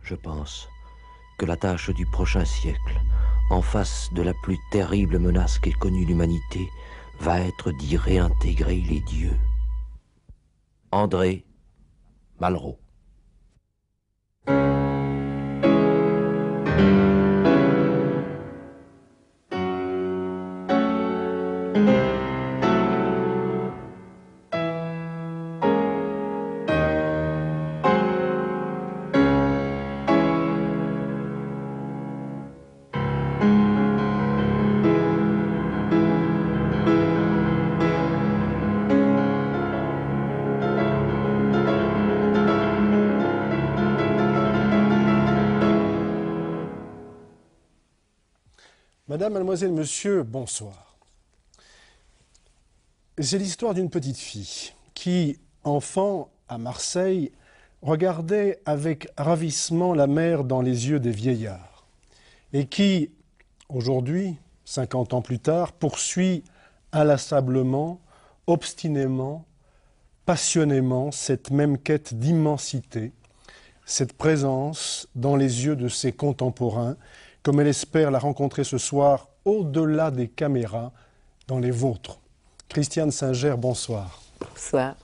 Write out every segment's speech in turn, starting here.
je pense, que la tâche du prochain siècle, en face de la plus terrible menace qu'ait connue l'humanité, va être d'y réintégrer les dieux. André Malraux. Madame, mademoiselle, monsieur, bonsoir. C'est l'histoire d'une petite fille qui, enfant à Marseille, regardait avec ravissement la mer dans les yeux des vieillards et qui, aujourd'hui, 50 ans plus tard, poursuit inlassablement, obstinément, passionnément cette même quête d'immensité, cette présence dans les yeux de ses contemporains, comme elle espère la rencontrer ce soir au-delà des caméras, dans les vôtres. Christiane Singer, bonsoir. Bonsoir.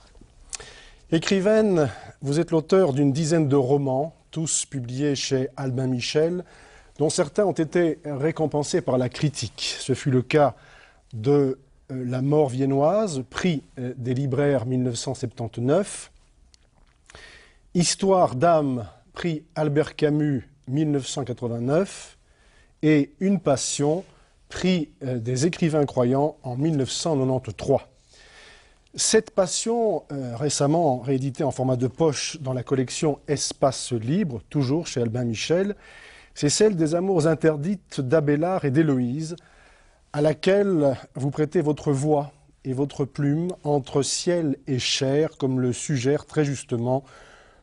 Écrivaine, vous êtes l'auteur d'une dizaine de romans, tous publiés chez Albin Michel, dont certains ont été récompensés par la critique. Ce fut le cas de La mort viennoise, prix des libraires 1979, Histoire d'âme, prix Albert Camus 1989, et Une passion, prix des écrivains croyants en 1993. Cette passion, récemment rééditée en format de poche dans la collection Espace Libre, toujours chez Albin Michel, c'est celle des amours interdites d'Abélard et d'Héloïse, à laquelle vous prêtez votre voix et votre plume entre ciel et chair, comme le suggère très justement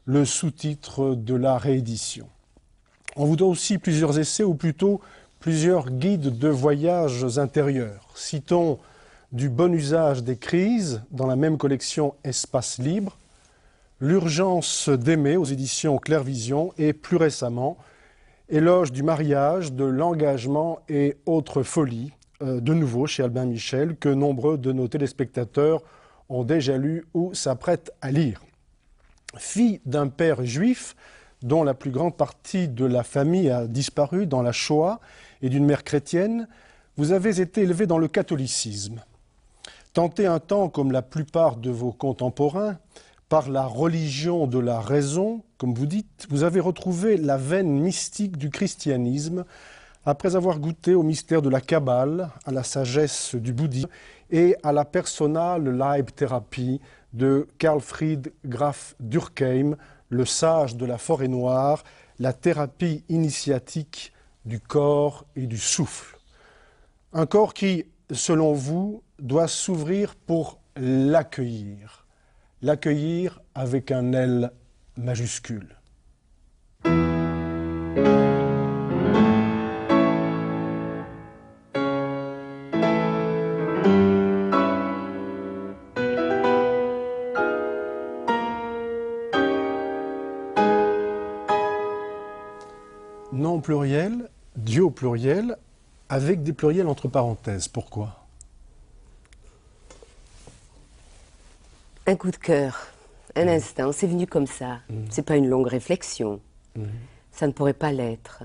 le sous-titre de la réédition. On vous doit aussi plusieurs essais, ou plutôt plusieurs guides de voyages intérieurs. Citons Du bon usage des crises, dans la même collection Espace Libre, L'urgence d'aimer aux éditions Clairvision, et plus récemment, Éloge du mariage, de l'engagement et autres folies, de nouveau chez Albin Michel, que nombreux de nos téléspectateurs ont déjà lu ou s'apprêtent à lire. Fille d'un père juif, dont la plus grande partie de la famille a disparu dans la Shoah, et d'une mère chrétienne, vous avez été élevée dans le catholicisme. Tenté un temps, comme la plupart de vos contemporains, par la religion de la raison, comme vous dites, vous avez retrouvé la veine mystique du christianisme après avoir goûté au mystère de la Kabbale, à la sagesse du bouddhisme et à la Personal Life Therapy de Carl Fried Graf Durkheim, le sage de la forêt noire, la thérapie initiatique du corps et du souffle. Un corps qui, selon vous, doit s'ouvrir pour l'accueillir. L'accueillir avec un L majuscule. Nom pluriel, Dieu au pluriel, avec des pluriels entre parenthèses. Pourquoi ? Un coup de cœur, un instant, c'est venu comme ça. C'est pas une longue réflexion. Ça ne pourrait pas l'être.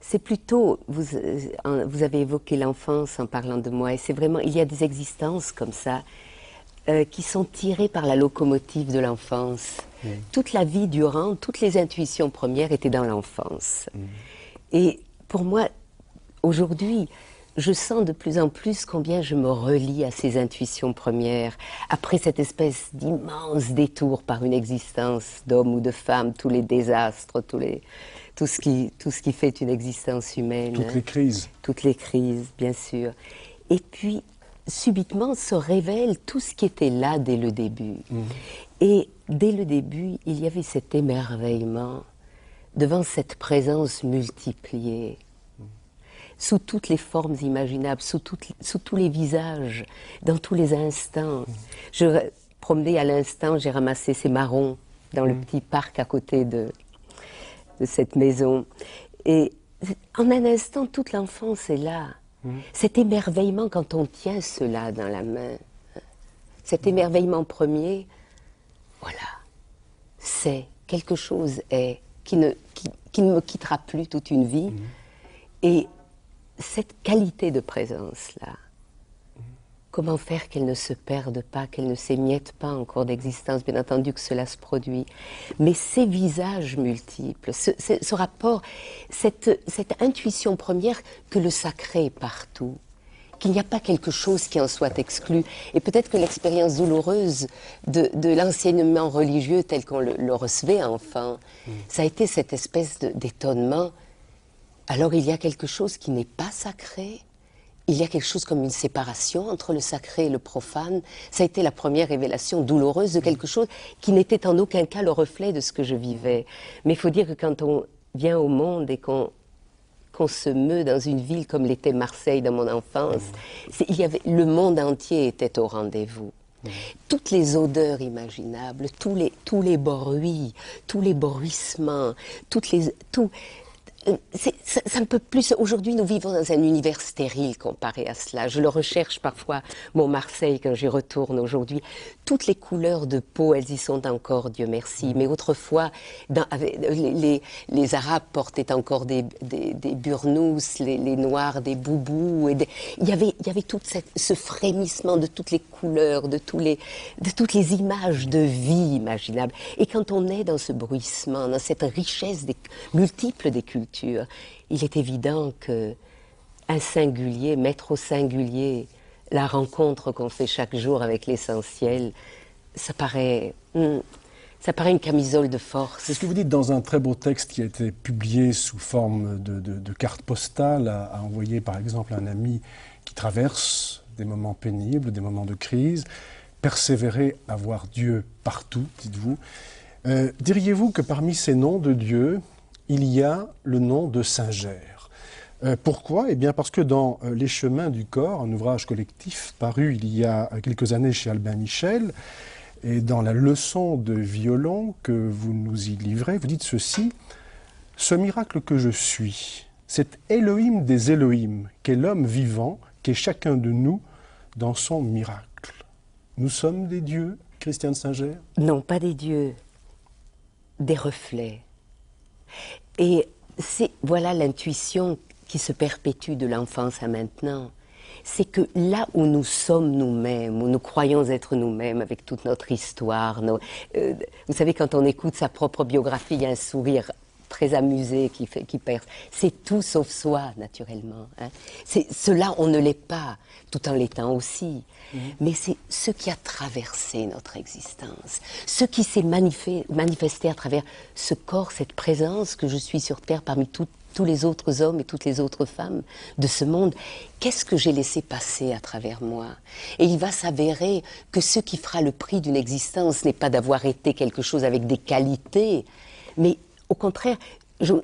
C'est plutôt, vous avez évoqué l'enfance en parlant de moi, et c'est vraiment, il y a des existences comme ça, qui sont tirées par la locomotive de l'enfance. Toute la vie durant, toutes les intuitions premières étaient dans l'enfance. Et pour moi, aujourd'hui, je sens de plus en plus combien je me relie à ces intuitions premières, après cette espèce d'immense détour par une existence d'homme ou de femme, tous les désastres, tout ce qui fait une existence humaine. Toutes les crises. Toutes les crises, bien sûr. Et puis, subitement, se révèle tout ce qui était là dès le début. Et dès le début, il y avait cet émerveillement devant cette présence multipliée, sous toutes les formes imaginables, sous tous les visages, dans tous les instants. Je promenais à l'instant, j'ai ramassé ces marrons dans le petit parc à côté de cette maison. Et en un instant, toute l'enfance est là. Cet émerveillement quand on tient cela dans la main, cet émerveillement premier, voilà, c'est quelque chose qui ne me quittera plus toute une vie. Et cette qualité de présence-là, comment faire qu'elle ne se perde pas, qu'elle ne s'émiette pas en cours d'existence, bien entendu que cela se produit. Mais ces visages multiples, ce rapport, cette intuition première que le sacré est partout, qu'il n'y a pas quelque chose qui en soit exclu. Et peut-être que l'expérience douloureuse de l'enseignement religieux tel qu'on le recevait enfant, ça a été cette espèce d'étonnement. Alors il y a quelque chose qui n'est pas sacré. Il y a quelque chose comme une séparation entre le sacré et le profane. Ça a été la première révélation douloureuse de quelque chose qui n'était en aucun cas le reflet de ce que je vivais. Mais il faut dire que quand on vient au monde et qu'on se meut dans une ville comme l'était Marseille dans mon enfance, le monde entier était au rendez-vous. Toutes les odeurs imaginables, tous les bruits, tous les bruissements, ça ne peut plus. Aujourd'hui, nous vivons dans un univers stérile comparé à cela. Je le recherche parfois, mon Marseille, quand j'y retourne aujourd'hui. Toutes les couleurs de peau, elles y sont encore, Dieu merci. Mais autrefois, les Arabes portaient encore des burnous, les Noirs des boubous. Il y avait tout ce frémissement de toutes les couleurs, de toutes les images de vie imaginables. Et quand on est dans ce bruissement, dans cette richesse multiple des cultures, il est évident qu'un singulier, mettre au singulier la rencontre qu'on fait chaque jour avec l'essentiel, ça paraît une camisole de force. C'est ce que vous dites dans un très beau texte qui a été publié sous forme de carte postale à envoyer par exemple à un ami qui traverse des moments pénibles, des moments de crise. Persévérer à voir Dieu partout, dites-vous. Diriez-vous que parmi ces noms de Dieu, il y a le nom de Singer. Pourquoi ? Eh bien parce que dans Les Chemins du corps, un ouvrage collectif paru il y a quelques années chez Albin Michel, et dans la leçon de violon que vous nous y livrez, vous dites ceci: « Ce miracle que je suis, cet Elohim des Elohim, qu'est l'homme vivant, qu'est chacun de nous dans son miracle. » Nous sommes des dieux, Christiane Singer ? Non, pas des dieux, des reflets. Et voilà l'intuition qui se perpétue de l'enfance à maintenant. C'est que là où nous sommes nous-mêmes, où nous croyons être nous-mêmes avec toute notre histoire, vous savez, quand on écoute sa propre biographie, il y a un sourire très amusé qui perce. C'est tout sauf soi, naturellement. Hein. Cela, on ne l'est pas, tout en l'étant aussi. Mais c'est ce qui a traversé notre existence, ce qui s'est manifesté à travers ce corps, cette présence que je suis sur Terre parmi tous les autres hommes et toutes les autres femmes de ce monde. Qu'est-ce que j'ai laissé passer à travers moi? Et il va s'avérer que ce qui fera le prix d'une existence n'est pas d'avoir été quelque chose avec des qualités, mais au contraire,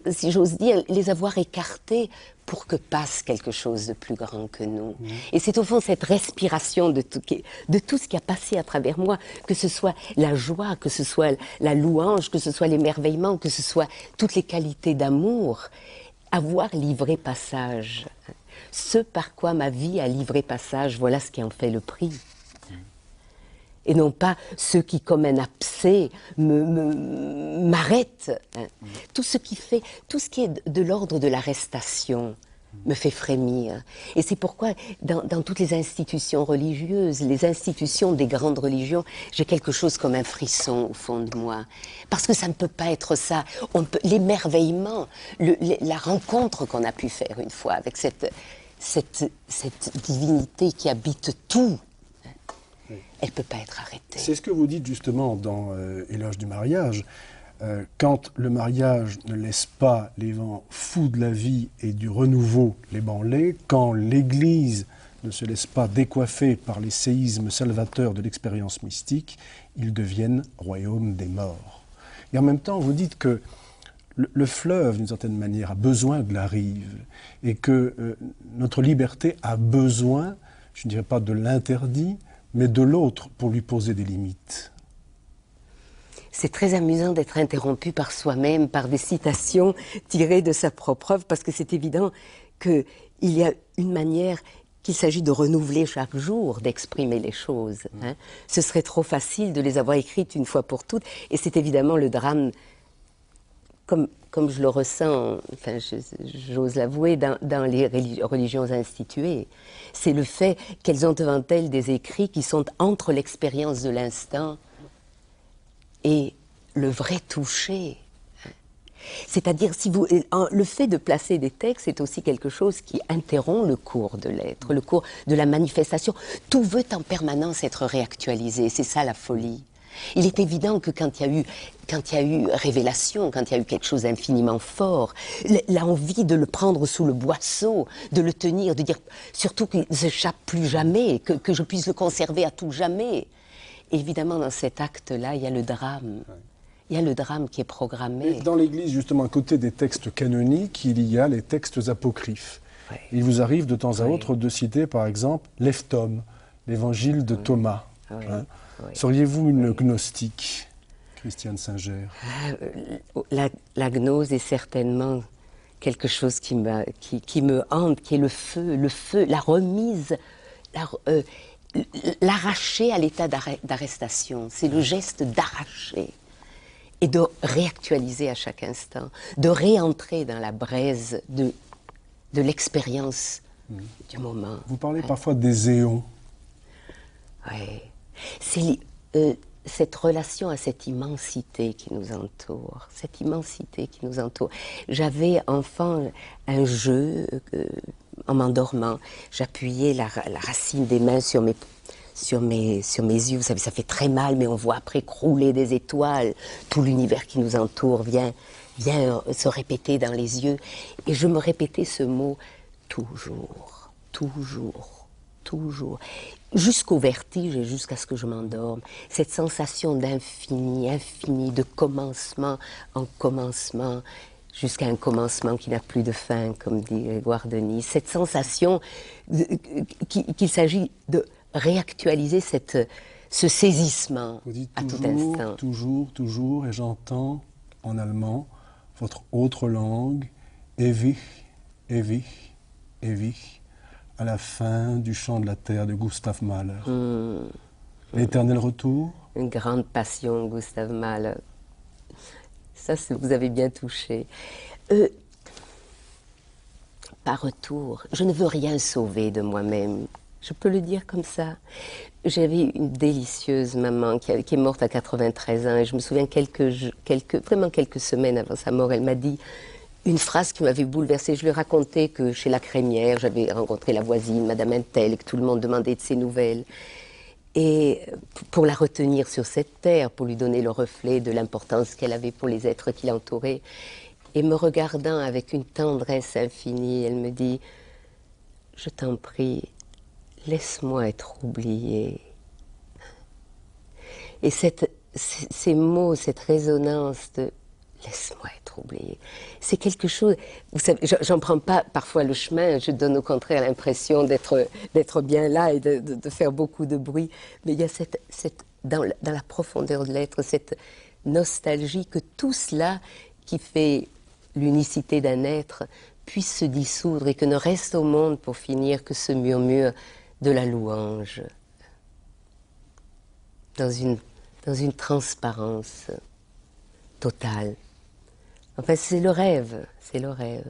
si j'ose dire, les avoir écartés pour que passe quelque chose de plus grand que nous. Et c'est au fond cette respiration de tout ce qui a passé à travers moi, que ce soit la joie, que ce soit la louange, que ce soit l'émerveillement, que ce soit toutes les qualités d'amour, avoir livré passage. Ce par quoi ma vie a livré passage, voilà ce qui en fait le prix. Et non pas ceux qui, comme un abcès, m'arrêtent. Tout ce qui est de l'ordre de l'arrestation me fait frémir. Et c'est pourquoi, dans toutes les institutions religieuses, les institutions des grandes religions, j'ai quelque chose comme un frisson au fond de moi. Parce que ça ne peut pas être ça. L'émerveillement, la rencontre qu'on a pu faire une fois avec cette divinité qui habite tout, elle ne peut pas être arrêtée. C'est ce que vous dites justement dans Éloge du mariage. Quand le mariage ne laisse pas les vents fous de la vie et du renouveau l'ébranler, quand l'Église ne se laisse pas décoiffer par les séismes salvateurs de l'expérience mystique, ils deviennent royaume des morts. Et en même temps, vous dites que le fleuve, d'une certaine manière, a besoin de la rive et que notre liberté a besoin, je ne dirais pas de l'interdit, mais de l'autre pour lui poser des limites. c'est très amusant d'être interrompu par soi-même, par des citations tirées de sa propre œuvre, parce que c'est évident qu'il y a une manière qu'il s'agit de renouveler chaque jour, d'exprimer les choses. Hein. Ce serait trop facile de les avoir écrites une fois pour toutes, et c'est évidemment le drame, comme je le ressens, enfin, j'ose l'avouer, dans les religions instituées. C'est le fait qu'elles ont devant elles des écrits qui sont entre l'expérience de l'instant et le vrai toucher. C'est-à-dire, le fait de placer des textes, c'est aussi quelque chose qui interrompt le cours de l'être, le cours de la manifestation. Tout veut en permanence être réactualisé, c'est ça la folie. Il est évident que quand il y a eu révélation, quand il y a eu quelque chose d'infiniment fort, l'envie de le prendre sous le boisseau, de le tenir, de dire surtout qu'il ne s'échappe plus jamais, que je puisse le conserver à tout jamais. Et évidemment, dans cet acte-là, il y a le drame. Il y a le drame qui est programmé. Et dans l'Église, justement, à côté des textes canoniques, il y a les textes apocryphes. Ouais. Il vous arrive de temps à autre de citer, par exemple, l'Ephthom, l'évangile de Thomas. Oui. Hein. Oui. Seriez-vous une gnostique, Christiane Singer? La gnose est certainement quelque chose qui me hante, qui est le feu, la remise, l'arracher à l'état d'arrestation. C'est le geste d'arracher et de réactualiser à chaque instant, de réentrer dans la braise de l'expérience du moment. Vous parlez parfois des éons. Oui. C'est cette relation à cette immensité qui nous entoure, cette immensité qui nous entoure. J'avais enfant un jeu, en m'endormant, j'appuyais la racine des mains sur mes yeux. Vous savez, ça fait très mal, mais on voit après crouler des étoiles. Tout l'univers qui nous entoure vient se répéter dans les yeux. Et je me répétais ce mot toujours, toujours, toujours. Jusqu'au vertige et jusqu'à ce que je m'endorme. Cette sensation d'infini, infini, de commencement en commencement, jusqu'à un commencement qui n'a plus de fin, comme dit Grégoire de Nice. Cette sensation qu'il s'agit de réactualiser ce saisissement à tout instant. Toujours, toujours, et j'entends en allemand votre autre langue, ewig, ewig, ewig, à la fin du chant de la terre de Gustav Mahler. L'éternel retour. Une grande passion, Gustav Mahler. Ça, vous avez bien touché. Par retour, je ne veux rien sauver de moi-même. Je peux le dire comme ça. J'avais une délicieuse maman qui est morte à 93 ans et je me souviens vraiment quelques semaines avant sa mort, elle m'a dit une phrase qui m'avait bouleversée. Je lui ai raconté que chez la crémière, j'avais rencontré la voisine, Madame Intel, et que tout le monde demandait de ses nouvelles. Et pour la retenir sur cette terre, pour lui donner le reflet de l'importance qu'elle avait pour les êtres qui l'entouraient. Et me regardant avec une tendresse infinie, elle me dit « Je t'en prie, laisse-moi être oubliée. » Et ces mots, cette résonance de « laisse-moi être oubliée », c'est quelque chose... Vous savez, j'en prends pas parfois le chemin, je donne au contraire l'impression d'être bien là et de faire beaucoup de bruit. Mais il y a dans la profondeur de l'être, cette nostalgie que tout cela qui fait l'unicité d'un être puisse se dissoudre et que ne reste au monde pour finir que ce murmure de la louange, dans une transparence totale. Enfin, c'est le rêve, c'est le rêve.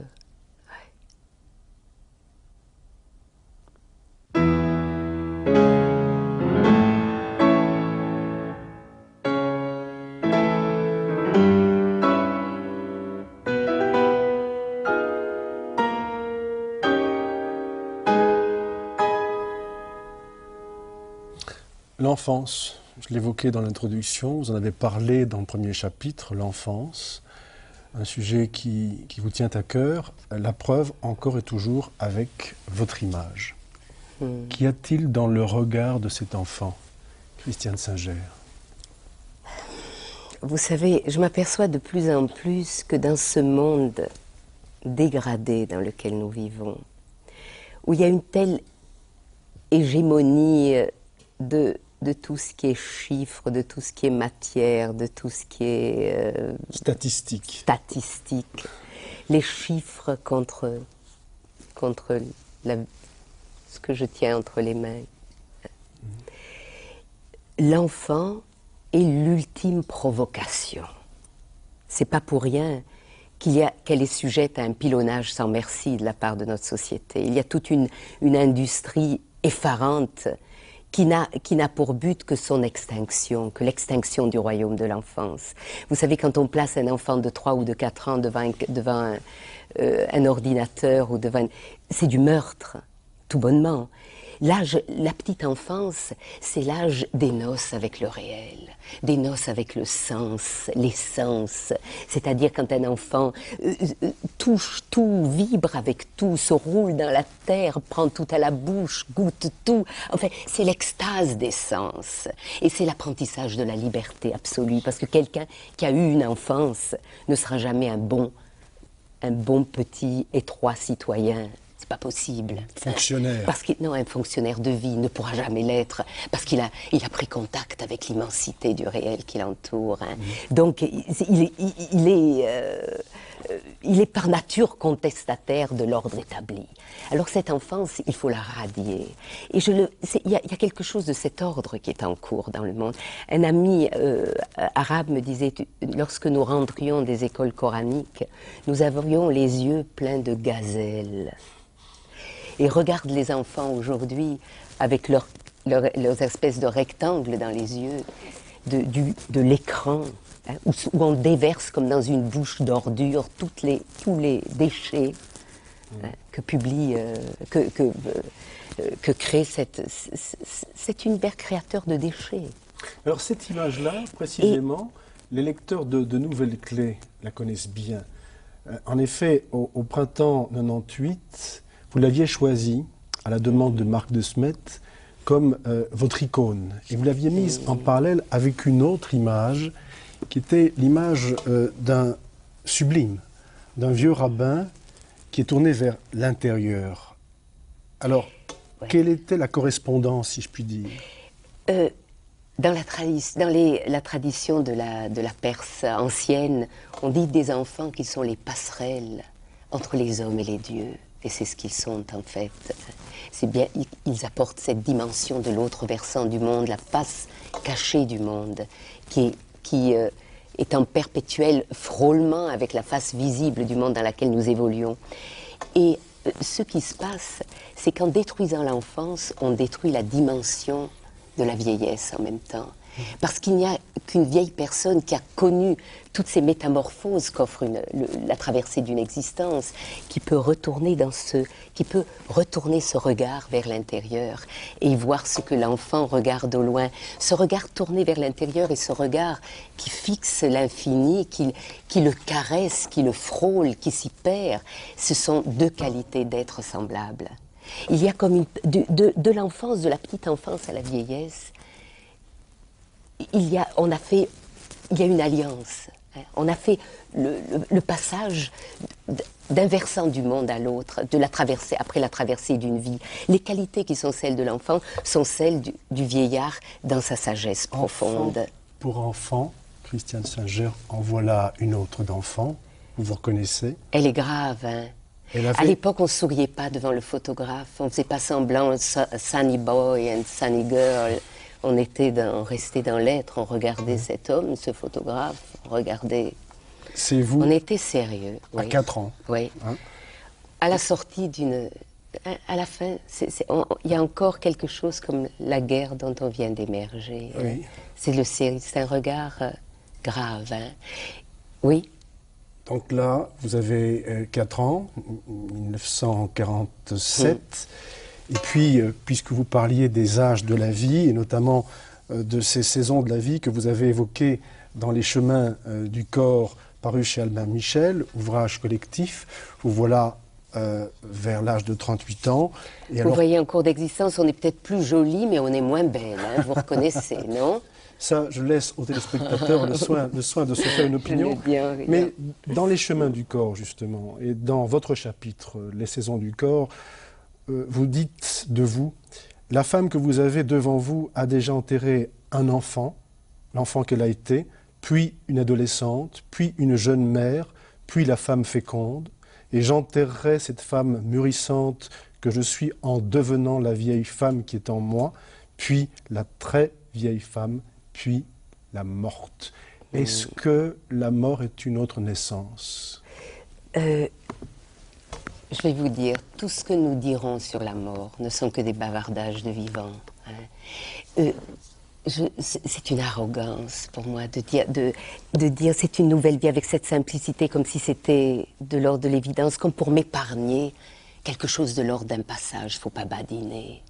L'enfance, je l'évoquais dans l'introduction, vous en avez parlé dans le premier chapitre, l'enfance, un sujet qui vous tient à cœur. La preuve, encore et toujours, avec votre image. Qu'y a-t-il dans le regard de cet enfant, Christiane Singer? Vous savez, je m'aperçois de plus en plus que dans ce monde dégradé dans lequel nous vivons, où il y a une telle hégémonie de tout ce qui est chiffres, de tout ce qui est matière, de tout ce qui est statistique. Les chiffres contre ce que je tiens entre les mains. L'enfant est l'ultime provocation. C'est pas pour rien qu'elle est sujette à un pilonnage sans merci de la part de notre société. Il y a toute une industrie effarante qui n'a pour but que son extinction, que l'extinction du royaume de l'enfance. Vous savez, quand on place un enfant de 3 ou de 4 ans devant un ordinateur, c'est du meurtre, tout bonnement. L'âge, la petite enfance, c'est l'âge des noces avec le réel, des noces avec le sens, l'essence. C'est-à-dire quand un enfant touche tout, vibre avec tout, se roule dans la terre, prend tout à la bouche, goûte tout. Enfin, c'est l'extase des sens. Et c'est l'apprentissage de la liberté absolue. Parce que quelqu'un qui a eu une enfance ne sera jamais un bon petit étroit citoyen. C'est pas possible. Fonctionnaire. Non, un fonctionnaire de vie ne pourra jamais l'être parce qu'il a pris contact avec l'immensité du réel qui l'entoure. Hein. Donc, il est par nature contestataire de l'ordre établi. Alors cette enfance, il faut la radier. Et il y a quelque chose de cet ordre qui est en cours dans le monde. Un ami arabe me disait, lorsque nous rentrions des écoles coraniques, nous avions les yeux pleins de gazelles. Et regarde les enfants aujourd'hui avec leurs espèces de rectangles dans les yeux de l'écran, hein, où on déverse comme dans une bouche d'ordures tous les déchets hein, que crée cet univers créateur de déchets. Alors cette image-là, précisément, les lecteurs de Nouvelles Clés la connaissent bien. En effet, au printemps 98, vous l'aviez choisi, à la demande de Marc de Smet, comme votre icône. Et vous l'aviez mise en parallèle avec une autre image, qui était l'image d'un sublime, d'un vieux rabbin qui est tourné vers l'intérieur. Alors, quelle était la correspondance, si je puis dire? Dans la tradition de la Perse ancienne, on dit des enfants qui sont les passerelles entre les hommes et les dieux. Et c'est ce qu'ils sont en fait. C'est bien, ils apportent cette dimension de l'autre versant du monde, la face cachée du monde, qui est en perpétuel frôlement avec la face visible du monde dans lequel nous évoluons. Et ce qui se passe, c'est qu'en détruisant l'enfance, on détruit la dimension de la vieillesse en même temps. Parce qu'il n'y a qu'une vieille personne qui a connu toutes ces métamorphoses qu'offre la traversée d'une existence, qui peut retourner ce regard vers l'intérieur et y voir ce que l'enfant regarde au loin. Ce regard tourné vers l'intérieur et ce regard qui fixe l'infini, qui le caresse, qui le frôle, qui s'y perd, ce sont deux qualités d'être semblables. Il y a comme de l'enfance, de la petite enfance à la vieillesse, il y a une alliance. Hein. On a fait le passage d'un versant du monde à l'autre, après la traversée d'une vie. Les qualités qui sont celles de l'enfant sont celles du vieillard dans sa sagesse profonde. Pour enfant, Christiane Singer, en voilà une autre d'enfant. Vous vous reconnaissez? Elle est grave, hein. À l'époque, on ne souriait pas devant le photographe. On ne faisait pas semblant sunny boy and sunny girl. On restait dans l'être, on regardait cet homme, ce photographe, on regardait... C'est vous? On était sérieux. À 4 ans? Oui. Hein? À la sortie à la fin, il y a encore quelque chose comme la guerre dont on vient d'émerger. Oui. C'est un regard grave. Hein? Oui. Donc là, vous avez 4 ans, 1947. Et puis, puisque vous parliez des âges de la vie, et notamment de ces saisons de la vie que vous avez évoquées dans Les chemins du corps, paru chez Albin Michel, ouvrage collectif, vous voilà vers l'âge de 38 ans. Et vous voyez, en cours d'existence, on est peut-être plus jolie, mais on est moins belle, hein, vous reconnaissez, non? Ça, je laisse aux téléspectateurs le soin de se faire une opinion. Bien. Mais dans Les chemins du corps, justement, et dans votre chapitre, Les saisons du corps, vous dites de vous, La femme que vous avez devant vous a déjà enterré un enfant, l'enfant qu'elle a été, puis une adolescente, puis une jeune mère, puis la femme féconde, et j'enterrerai cette femme mûrissante que je suis en devenant la vieille femme qui est en moi, puis la très vieille femme, puis la morte. Est-ce que la mort est une autre naissance? Je vais vous dire, tout ce que nous dirons sur la mort ne sont que des bavardages de vivants. Hein. C'est une arrogance pour moi de dire c'est une nouvelle vie avec cette simplicité, comme si c'était de l'ordre de l'évidence, comme pour m'épargner quelque chose de l'ordre d'un passage. Il ne faut pas badiner.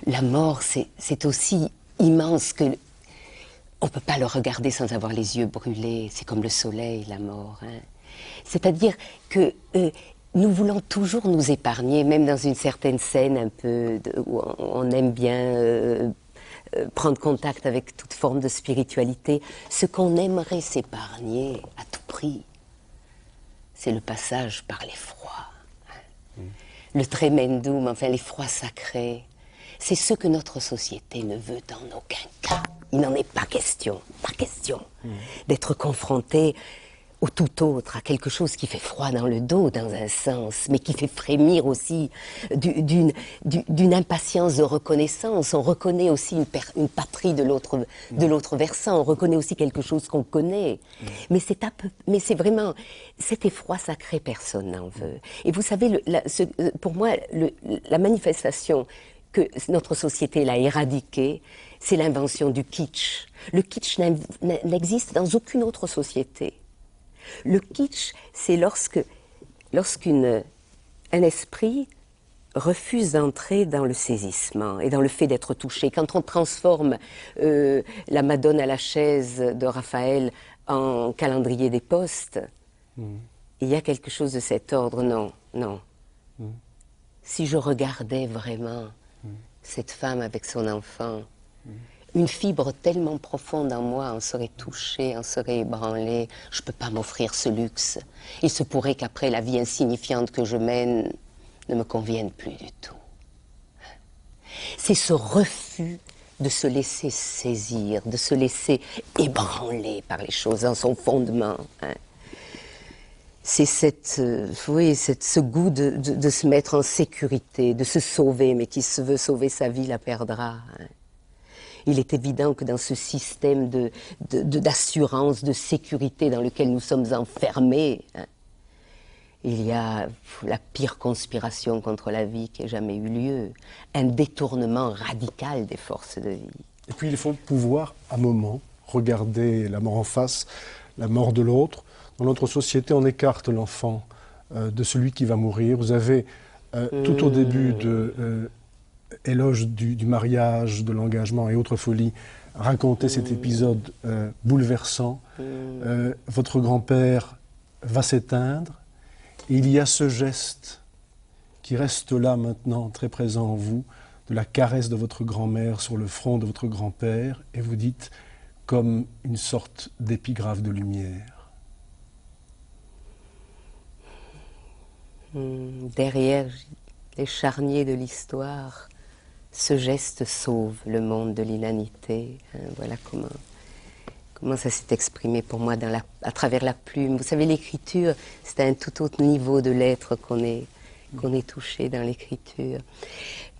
La mort, c'est aussi immense que on ne peut pas le regarder sans avoir les yeux brûlés. C'est comme le soleil, la mort. Hein. C'est-à-dire que nous voulons toujours nous épargner, même dans une certaine scène un peu où on aime bien prendre contact avec toute forme de spiritualité. Ce qu'on aimerait s'épargner à tout prix, c'est le passage par l'effroi. Hein. Le tremendum, enfin l'effroi sacré. C'est ce que notre société ne veut en aucun cas. Il n'en est pas question, d'être confronté au tout autre, à quelque chose qui fait froid dans le dos, dans un sens, mais qui fait frémir aussi d'une impatience de reconnaissance. On reconnaît aussi une patrie de l'autre versant, on reconnaît aussi quelque chose qu'on connaît. Mais c'est vraiment cet effroi sacré, personne n'en veut. Et vous savez, pour moi, la manifestation que notre société l'a éradiquée, c'est l'invention du kitsch. Le kitsch n'existe dans aucune autre société. Le kitsch, c'est lorsqu'un esprit refuse d'entrer dans le saisissement et dans le fait d'être touché. Quand on transforme la Madone à la chaise de Raphaël en calendrier des postes, il y a quelque chose de cet ordre. Non. Si je regardais vraiment cette femme avec son enfant, une fibre tellement profonde en moi en serait touchée, en serait ébranlée. Je ne peux pas m'offrir ce luxe. Il se pourrait qu'après la vie insignifiante que je mène ne me convienne plus du tout. C'est ce refus de se laisser saisir, de se laisser ébranler par les choses dans son fondement. Hein. C'est ce goût de se mettre en sécurité, de se sauver, mais qui se veut sauver sa vie la perdra. Hein. Il est évident que dans ce système d'assurance, de sécurité dans lequel nous sommes enfermés, hein, il y a la pire conspiration contre la vie qui ait jamais eu lieu, un détournement radical des forces de vie. Et puis il faut pouvoir, à un moment, regarder la mort en face, la mort de l'autre. Dans notre société, on écarte l'enfant de celui qui va mourir. Vous avez, tout au début de Éloge du mariage, de l'engagement et autres folies, raconté cet épisode bouleversant. Votre grand-père va s'éteindre. Et il y a ce geste qui reste là maintenant, très présent en vous, de la caresse de votre grand-mère sur le front de votre grand-père, et vous dites comme une sorte d'épigraphe de lumière. Derrière les charniers de l'histoire, ce geste sauve le monde de l'inanité. Voilà comment ça s'est exprimé pour moi à travers la plume. Vous savez, l'écriture, c'est à un tout autre niveau de l'être qu'on est touché dans l'écriture.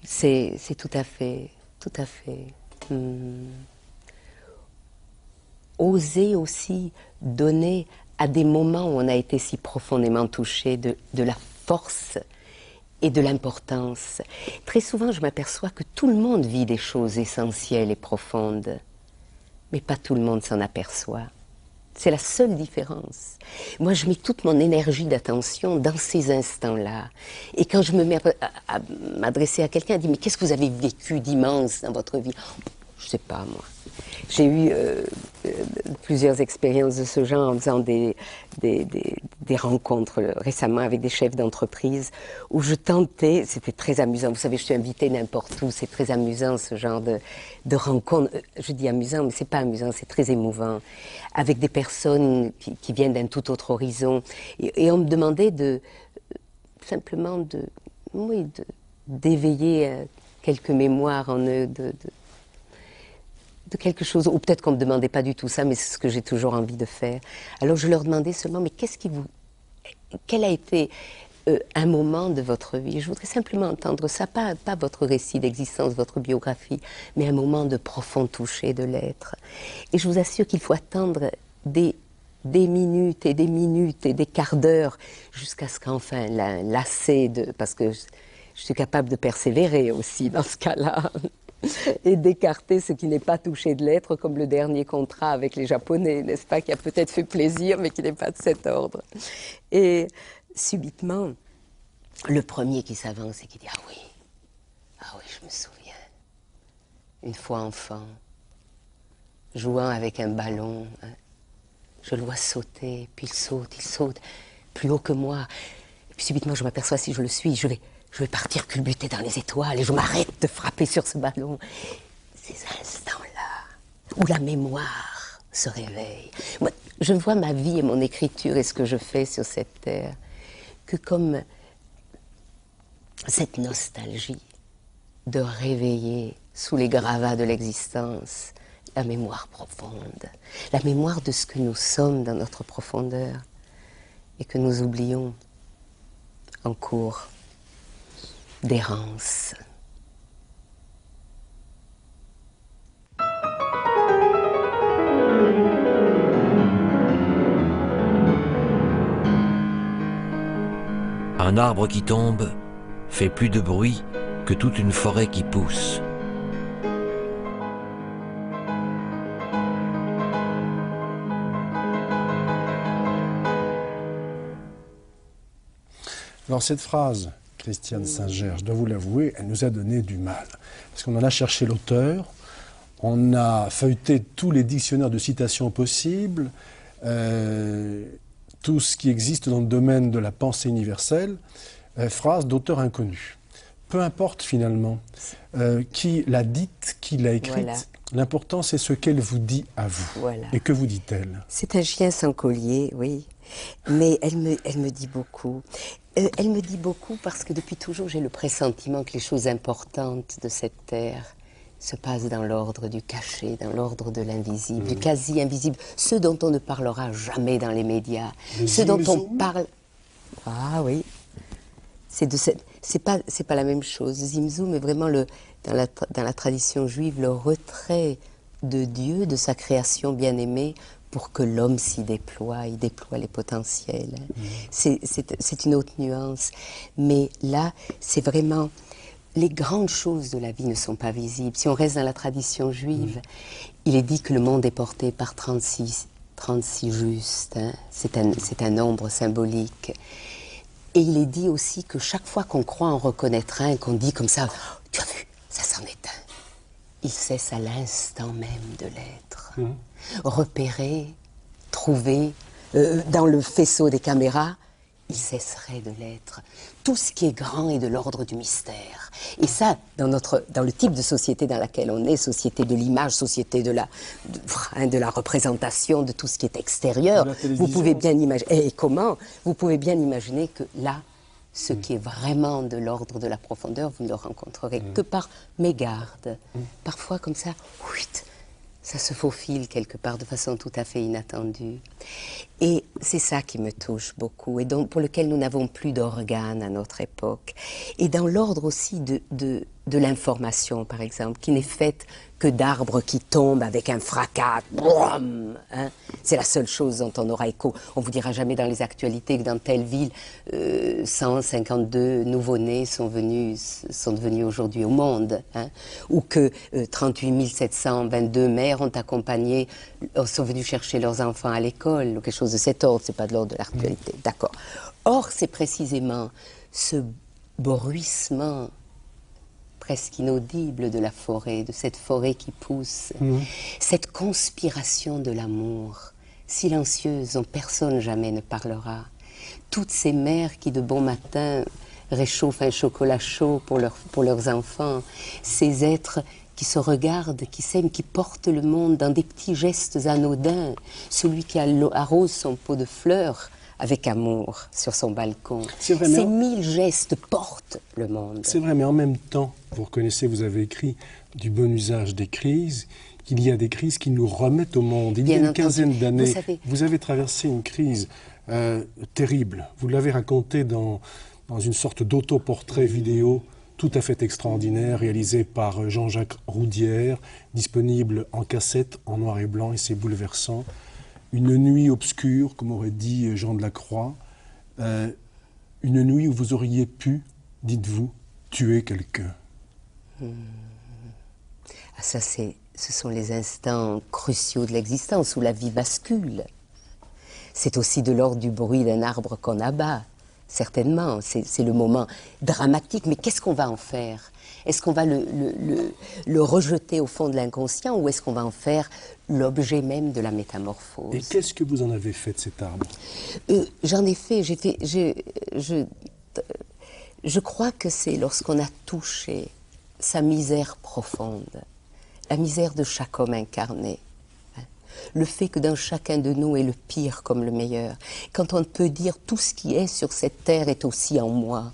C'est tout à fait. Oser aussi donner à des moments où on a été si profondément touché de la force et de l'importance. Très souvent, je m'aperçois que tout le monde vit des choses essentielles et profondes, mais pas tout le monde s'en aperçoit. C'est la seule différence. Moi, je mets toute mon énergie d'attention dans ces instants-là. Et quand je me mets à m'adresser à quelqu'un, elle dit « Mais qu'est-ce que vous avez vécu d'immense dans votre vie ?» Je ne sais pas, moi. J'ai eu plusieurs expériences de ce genre en faisant des rencontres récemment avec des chefs d'entreprise où je tentais, c'était très amusant, vous savez, je suis invitée n'importe où, c'est très amusant ce genre de rencontres, je dis amusant, mais c'est pas amusant, c'est très émouvant, avec des personnes qui viennent d'un tout autre horizon, et on me demandait simplement d'éveiller quelques mémoires en eux de quelque chose, ou peut-être qu'on ne me demandait pas du tout ça, mais c'est ce que j'ai toujours envie de faire. Alors je leur demandais seulement, mais quel a été un moment de votre vie? Je voudrais simplement entendre ça, pas votre récit d'existence, votre biographie, mais un moment de profond toucher de l'être. Et je vous assure qu'il faut attendre des minutes et des quarts d'heure jusqu'à ce qu'enfin, lassé parce que je suis capable de persévérer aussi dans ce cas-là, et d'écarter ce qui n'est pas touché de l'être, comme le dernier contrat avec les Japonais, n'est-ce pas, qui a peut-être fait plaisir, mais qui n'est pas de cet ordre. Et subitement, le premier qui s'avance et qui dit « ah oui, je me souviens, une fois enfant, jouant avec un ballon, hein, je le vois sauter, puis il saute, plus haut que moi. Et puis subitement, je m'aperçois, si je le suis, je vais partir culbuter dans les étoiles et je m'arrête de frapper sur ce ballon. » Ces instants-là, où la mémoire se réveille. Moi, je vois ma vie et mon écriture et ce que je fais sur cette terre que comme cette nostalgie de réveiller sous les gravats de l'existence la mémoire profonde, la mémoire de ce que nous sommes dans notre profondeur et que nous oublions en cours d'errance. Un arbre qui tombe fait plus de bruit que toute une forêt qui pousse. Alors cette phrase, Christiane Singer, je dois vous l'avouer, elle nous a donné du mal. Parce qu'on en a cherché l'auteur, on a feuilleté tous les dictionnaires de citations possibles, tout ce qui existe dans le domaine de la pensée universelle, phrase d'auteur inconnu. Peu importe finalement qui l'a dite, qui l'a écrite, voilà. L'important c'est ce qu'elle vous dit à vous. Voilà. Et que vous dit-elle? C'est un chien sans collier, oui, mais elle me dit beaucoup. Elle me dit beaucoup parce que depuis toujours j'ai le pressentiment que les choses importantes de cette terre se passent dans l'ordre du caché, dans l'ordre de l'invisible, du quasi-invisible, ceux dont on ne parlera jamais dans les médias, ceux dont on parle... Ah oui, c'est pas la même chose. Zimzoum est vraiment dans la tradition juive le retrait de Dieu, de sa création bien-aimée, pour que l'homme s'y déploie, il déploie les potentiels. C'est une autre nuance. Mais là, c'est vraiment... Les grandes choses de la vie ne sont pas visibles. Si on reste dans la tradition juive, il est dit que le monde est porté par 36 justes. Hein. C'est un nombre symbolique. Et il est dit aussi que chaque fois qu'on croit en reconnaître un, qu'on dit comme ça, oh, tu as vu, ça s'en est un. Il cesse à l'instant même de l'être. Repéré, trouvé, dans le faisceau des caméras, il cesserait de l'être. Tout ce qui est grand est de l'ordre du mystère. Et ça, dans le type de société dans laquelle on est, société de l'image, société de la représentation, de tout ce qui est extérieur, vous pouvez bien imaginer, et comment, vous pouvez bien imaginer que là, ce qui est vraiment de l'ordre de la profondeur, vous ne le rencontrerez que par mégarde. Parfois, comme ça, ça se faufile quelque part de façon tout à fait inattendue. Et c'est ça qui me touche beaucoup, et donc pour lequel nous n'avons plus d'organes à notre époque. Et dans l'ordre aussi de l'information, par exemple, qui n'est faite que d'arbres qui tombent avec un fracas. Hein. C'est la seule chose dont on aura écho. On ne vous dira jamais dans les actualités que dans telle ville, 152 nouveau-nés sont devenus aujourd'hui au monde. Hein. Ou que 38 722 mères sont venues chercher leurs enfants à l'école, ou quelque chose de cet ordre. Ce n'est pas de l'ordre de l'actualité. D'accord. Or, c'est précisément ce bruissement presque inaudible de la forêt, de cette forêt qui pousse, cette conspiration de l'amour, silencieuse, dont personne jamais ne parlera. Toutes ces mères qui de bon matin réchauffent un chocolat chaud pour leurs enfants, ces êtres qui se regardent, qui s'aiment, qui portent le monde dans des petits gestes anodins, celui qui arrose son pot de fleurs avec amour sur son balcon. C'est vrai, Ces 1000 gestes portent le monde. C'est vrai, mais en même temps, vous reconnaissez, vous avez écrit du bon usage des crises, qu'il y a des crises qui nous remettent au monde. Il y a une quinzaine d'années, vous avez traversé une crise terrible. Vous l'avez raconté dans une sorte d'autoportrait vidéo tout à fait extraordinaire, réalisé par Jean-Jacques Roudière, disponible en cassette, en noir et blanc, et c'est bouleversant. Une nuit obscure, comme aurait dit Jean de la Croix, une nuit où vous auriez pu, dites-vous, tuer quelqu'un. Ah, ça, ce sont les instants cruciaux de l'existence où la vie bascule. C'est aussi de l'ordre du bruit d'un arbre qu'on abat, certainement. C'est le moment dramatique, mais qu'est-ce qu'on va en faire? Est-ce qu'on va le rejeter au fond de l'inconscient ou est-ce qu'on va en faire l'objet même de la métamorphose? Et qu'est-ce que vous en avez fait de cet arbre? J'en ai fait, je crois que c'est lorsqu'on a touché sa misère profonde, la misère de chaque homme incarné, le fait que dans chacun de nous est le pire comme le meilleur, quand on peut dire tout ce qui est sur cette terre est aussi en moi,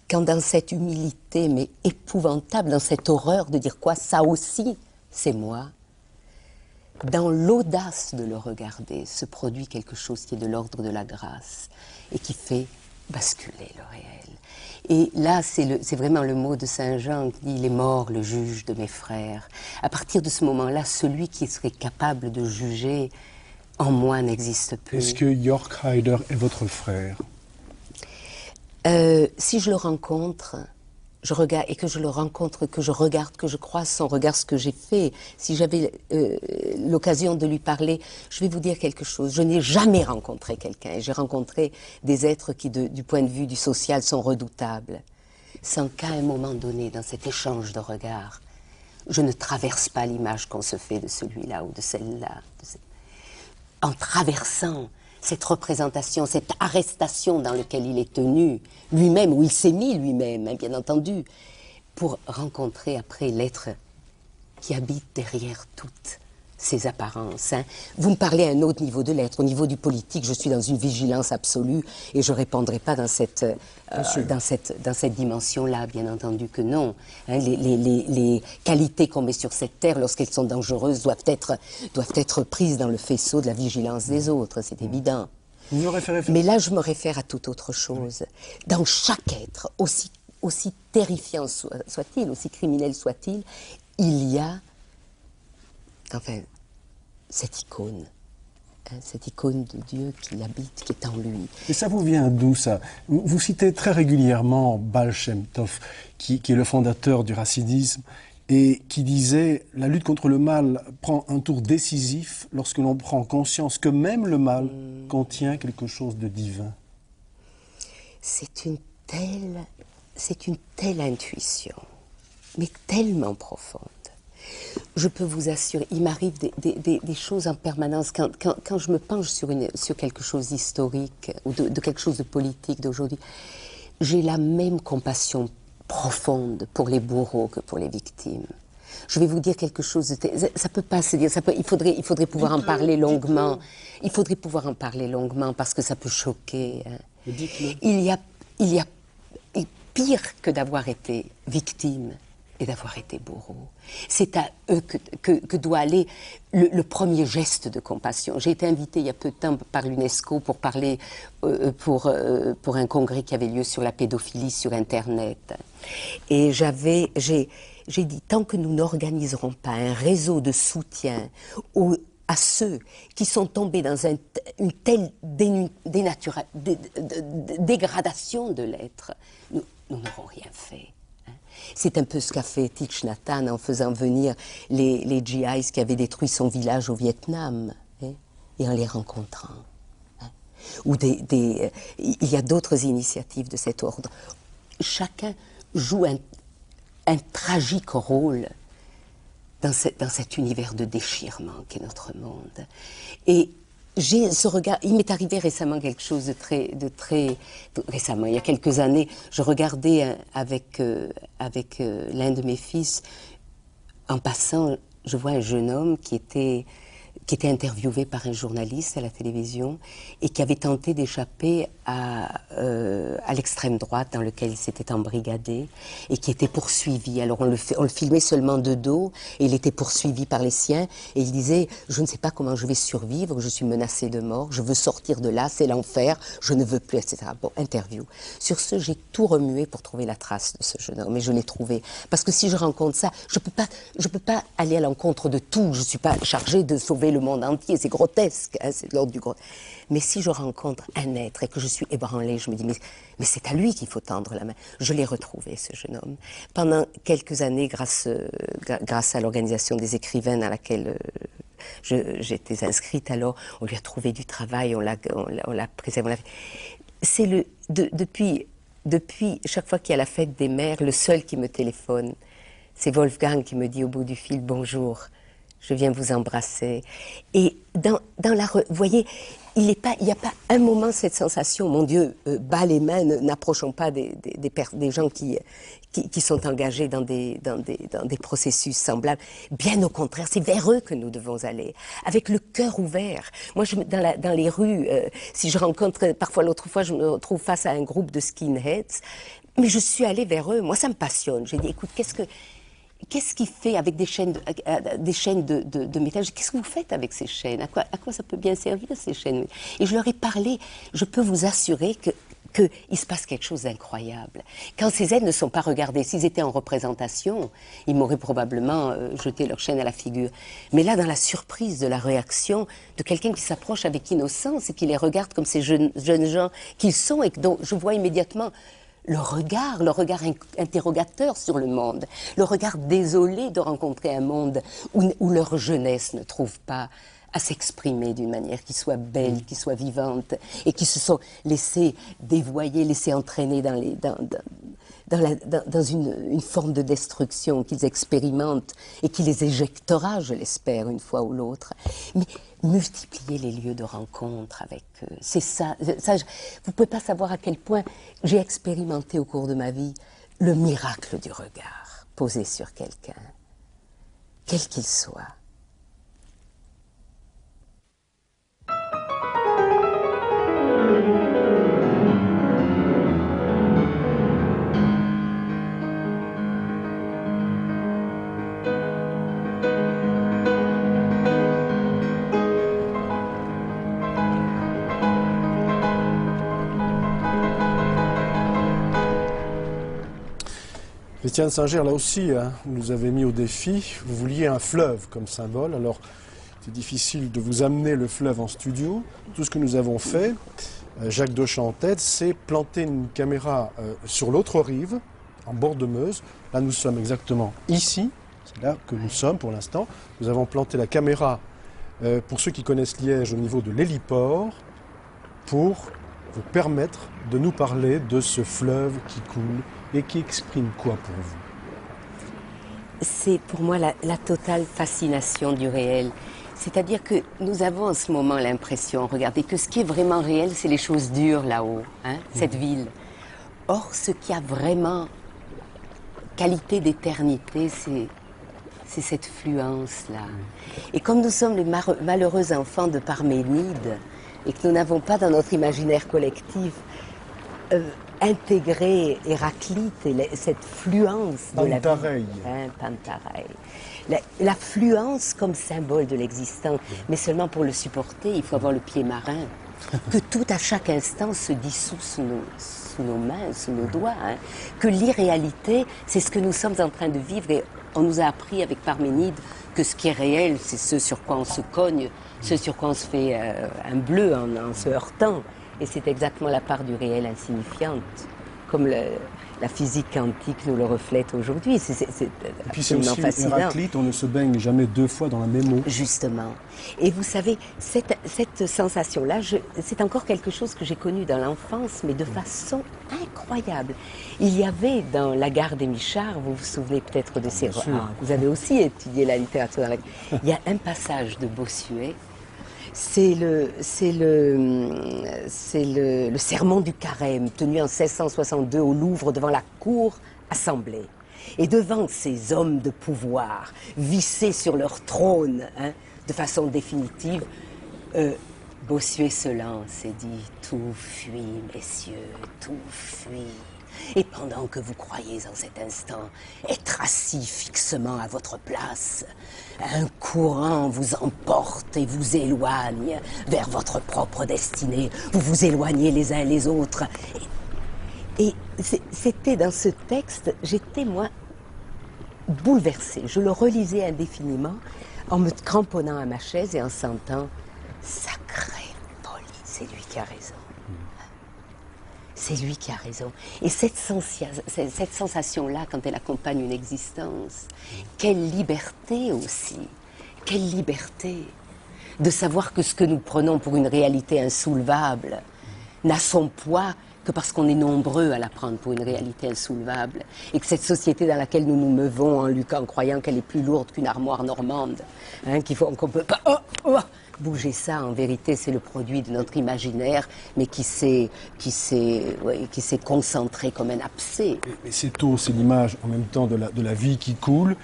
quand dans cette humilité, mais épouvantable, dans cette horreur de dire quoi, ça aussi, c'est moi, dans l'audace de le regarder, se produit quelque chose qui est de l'ordre de la grâce et qui fait basculer le réel. Et là, c'est vraiment le mot de Saint Jean qui dit « Il est mort, le juge de mes frères ». À partir de ce moment-là, celui qui serait capable de juger en moi n'existe plus. Est-ce que Jörg Haider est votre frère? Si je le rencontre, je regarde, et que je le rencontre, que je regarde, que je croise son regard, ce que j'ai fait, si j'avais l'occasion de lui parler, je vais vous dire quelque chose. Je n'ai jamais rencontré quelqu'un. J'ai rencontré des êtres qui, du point de vue du social, sont redoutables. Sans qu'à un moment donné, dans cet échange de regards, je ne traverse pas l'image qu'on se fait de celui-là ou de celle-là. En traversant cette représentation, cette arrestation dans laquelle il est tenu, lui-même, où il s'est mis lui-même, hein, bien entendu, pour rencontrer après l'être qui habite derrière toutes ces apparences. Hein. Vous me parlez à un autre niveau de l'être. Au niveau du politique, je suis dans une vigilance absolue et je ne répondrai pas dans cette dimension-là, bien entendu que non. Hein, les qualités qu'on met sur cette terre, lorsqu'elles sont dangereuses, doivent être prises dans le faisceau de la vigilance des autres, c'est évident. Vous me référez... Mais là, je me réfère à toute autre chose. Dans chaque être, aussi terrifiant soit-il, aussi criminel soit-il, il y a, enfin, cette icône de Dieu qui habite, qui est en lui. Et ça vous vient d'où, ça? Vous citez très régulièrement Baal Shem Tov, qui est le fondateur du racidisme, et qui disait « La lutte contre le mal prend un tour décisif lorsque l'on prend conscience que même le mal contient quelque chose de divin. » C'est une telle intuition, mais tellement profonde. Je peux vous assurer, il m'arrive des choses en permanence, quand je me penche sur quelque chose d'historique, ou de quelque chose de politique d'aujourd'hui, j'ai la même compassion profonde pour les bourreaux que pour les victimes. Je vais vous dire quelque chose, ça peut pas se dire, il faudrait pouvoir en parler longuement. Il faudrait pouvoir en parler longuement parce que ça peut choquer. Hein. Il y a pire que d'avoir été victime et d'avoir été bourreau. C'est à eux que doit aller le premier geste de compassion. J'ai été invitée il y a peu de temps par l'UNESCO pour parler pour un congrès qui avait lieu sur la pédophilie sur Internet. Et j'ai dit, tant que nous n'organiserons pas un réseau de soutien à ceux qui sont tombés dans une telle dégradation de l'être, nous n'aurons rien fait. C'est un peu ce qu'a fait Thich Nhat Hanh en faisant venir les GIs qui avaient détruit son village au Vietnam, hein, et en les rencontrant. Hein. Ou il y a d'autres initiatives de cet ordre. Chacun joue un tragique rôle dans cet univers de déchirement qu'est notre monde. Et j'ai ce regard, il m'est arrivé récemment quelque chose de très récemment, il y a quelques années, je regardais avec l'un de mes fils, en passant, je vois un jeune homme qui était qui était interviewé par un journaliste à la télévision et qui avait tenté d'échapper à l'extrême droite dans lequel il s'était embrigadé et qui était poursuivi. Alors on le filmait seulement de dos et il était poursuivi par les siens et il disait « Je ne sais pas comment je vais survivre, je suis menacé de mort, je veux sortir de là, c'est l'enfer, je ne veux plus, etc. » Bon, interview. Sur ce, j'ai tout remué pour trouver la trace de ce jeune homme et je l'ai trouvé. Parce que si je rencontre ça, je peux pas aller à l'encontre de tout, je ne suis pas chargée de sauver le monde entier, c'est grotesque, hein, c'est de l'ordre du gros. Mais si je rencontre un être et que je suis ébranlée, je me dis, mais c'est à lui qu'il faut tendre la main. Je l'ai retrouvé, ce jeune homme. Pendant quelques années, grâce à l'organisation des écrivains dans laquelle j'étais inscrite alors, on lui a trouvé du travail, on l'a préservé. C'est depuis chaque fois qu'il y a la fête des mères, le seul qui me téléphone, c'est Wolfgang qui me dit au bout du fil, bonjour. Je viens vous embrasser. Et vous voyez, il n'y a pas un moment cette sensation, mon Dieu, bas les mains, n'approchons pas des gens qui sont engagés dans des processus semblables. Bien au contraire, c'est vers eux que nous devons aller, avec le cœur ouvert. Moi, dans les rues, si je rencontre, parfois l'autre fois, je me retrouve face à un groupe de skinheads, mais je suis allée vers eux. Moi, ça me passionne. J'ai dit, écoute, qu'est-ce qu'il fait avec des chaînes de métal? Qu'est-ce que vous faites avec ces chaînes? À quoi ça peut bien servir, ces chaînes? Et je leur ai parlé. Je peux vous assurer qu'il se passe quelque chose d'incroyable. Quand ces aides ne sont pas regardées, s'ils étaient en représentation, ils m'auraient probablement jeté leur chaîne à la figure. Mais là, dans la surprise de la réaction de quelqu'un qui s'approche avec innocence et qui les regarde comme ces jeunes gens qu'ils sont et dont je vois immédiatement le regard interrogateur sur le monde, le regard désolé de rencontrer un monde où leur jeunesse ne trouve pas à s'exprimer d'une manière qui soit belle, qui soit vivante, et qui se sont laissés dévoyer, laissés entraîner dans une forme de destruction qu'ils expérimentent et qui les éjectera, je l'espère, une fois ou l'autre. Mais multiplier les lieux de rencontre avec eux, c'est ça. Vous ne pouvez pas savoir à quel point j'ai expérimenté au cours de ma vie le miracle du regard posé sur quelqu'un, quel qu'il soit. Christiane Singer, là aussi, nous avait mis au défi. Vous vouliez un fleuve comme symbole. Alors, c'est difficile de vous amener le fleuve en studio. Tout ce que nous avons fait, Jacques Dochamp en tête, c'est planter une caméra sur l'autre rive, en bord de Meuse. Là, nous sommes exactement ici. C'est là que nous sommes pour l'instant. Nous avons planté la caméra, pour ceux qui connaissent Liège, au niveau de l'héliport, pour vous permettre de nous parler de ce fleuve qui coule et qui exprime quoi pour vous? C'est pour moi la totale fascination du réel. C'est-à-dire que nous avons en ce moment l'impression, regardez, que ce qui est vraiment réel, c'est les choses dures là-haut, hein, cette ville. Or, ce qui a vraiment qualité d'éternité, c'est cette fluence-là. Et comme nous sommes les malheureux enfants de Parménide, et que nous n'avons pas dans notre imaginaire collectif intégré Héraclite et cette fluence de la vie. Pantareil. La fluence comme symbole de l'existence, mais seulement pour le supporter, il faut avoir le pied marin. Que tout à chaque instant se dissout sous nos mains, sous nos doigts. Hein. Que l'irréalité, c'est ce que nous sommes en train de vivre. Et on nous a appris avec Parménide que ce qui est réel, c'est ce sur quoi on se cogne, ce sur quoi on se fait un bleu en se heurtant. Et c'est exactement la part du réel insignifiante, comme la physique quantique nous le reflète aujourd'hui. C'est et puis c'est aussi fascinant. Héraclite, on ne se baigne jamais deux fois dans la même eau. Justement. Et vous savez, cette sensation-là, c'est encore quelque chose que j'ai connu dans l'enfance, mais de façon incroyable. Il y avait dans La Gare des Michards, vous vous souvenez peut-être de ces romans, vous avez aussi étudié la littérature. Il y a un passage de Bossuet. C'est le sermon du Carême, tenu en 1662 au Louvre devant la cour assemblée. Et devant ces hommes de pouvoir, vissés sur leur trône, hein, de façon définitive, Bossuet se lance et dit « Tout fuit, messieurs, tout fuit. » Et pendant que vous croyez en cet instant être assis fixement à votre place, un courant vous emporte et vous éloigne vers votre propre destinée. Vous vous éloignez les uns les autres. Et c'était dans ce texte, j'étais moi bouleversée. Je le relisais indéfiniment en me cramponnant à ma chaise et en sentant « Sacrée folie, c'est lui qui a raison. » C'est lui qui a raison. Et cette sensation-là, quand elle accompagne une existence, quelle liberté aussi, quelle liberté de savoir que ce que nous prenons pour une réalité insoulevable n'a son poids que parce qu'on est nombreux à la prendre pour une réalité insoulevable, et que cette société dans laquelle nous nous meuvons en croyant qu'elle est plus lourde qu'une armoire normande, hein, qu'on peut pas bouger ça, en vérité c'est le produit de notre imaginaire, mais qui s'est concentré comme un abcès. Mais c'est aussi l'image en même temps de la vie qui coule,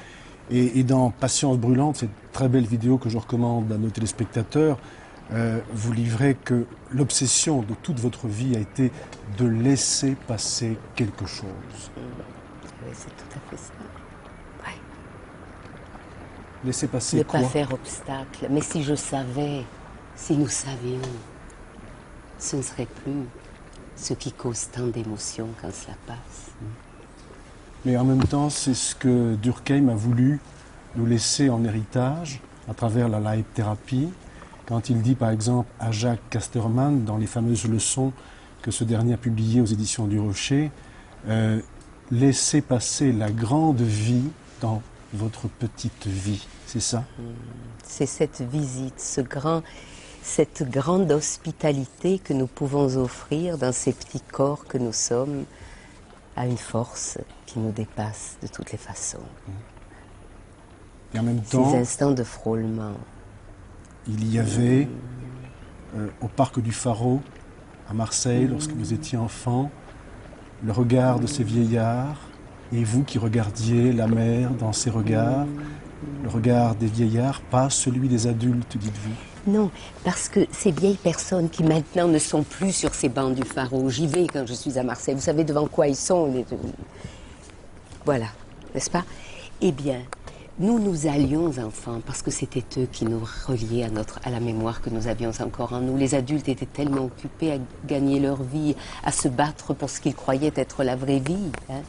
et dans Patience brûlante, cette très belle vidéo que je recommande à nos téléspectateurs, vous livrez que l'obsession de toute votre vie a été de laisser passer quelque chose. Oui, c'est tout à fait ça. Ouais. Laisser passer ne quoi? pas faire obstacle. Mais si je savais, si nous savions, ce ne serait plus ce qui cause tant d'émotions quand cela passe. Mais en même temps, c'est ce que Durkheim a voulu nous laisser en héritage à travers la life-thérapie, quand il dit par exemple à Jacques Casterman, dans les fameuses leçons que ce dernier a publiées aux éditions du Rocher, laissez passer la grande vie dans votre petite vie. C'est ça? C'est cette visite, cette grande hospitalité que nous pouvons offrir dans ces petits corps que nous sommes à une force qui nous dépasse de toutes les façons. Et en même temps, ces instants de frôlement. Il y avait au parc du Pharaon, à Marseille, lorsque vous étiez enfant, le regard de ces vieillards, et vous qui regardiez la mer dans ces regards, le regard des vieillards, pas celui des adultes, dites-vous. Non, parce que ces vieilles personnes qui maintenant ne sont plus sur ces bancs du Pharaon, j'y vais quand je suis à Marseille, vous savez devant quoi ils sont, voilà, n'est-ce pas? Eh bien, nous allions enfants parce que c'était eux qui nous reliaient à la mémoire que nous avions encore en nous. Les adultes étaient tellement occupés à gagner leur vie, à se battre pour ce qu'ils croyaient être la vraie vie, hein,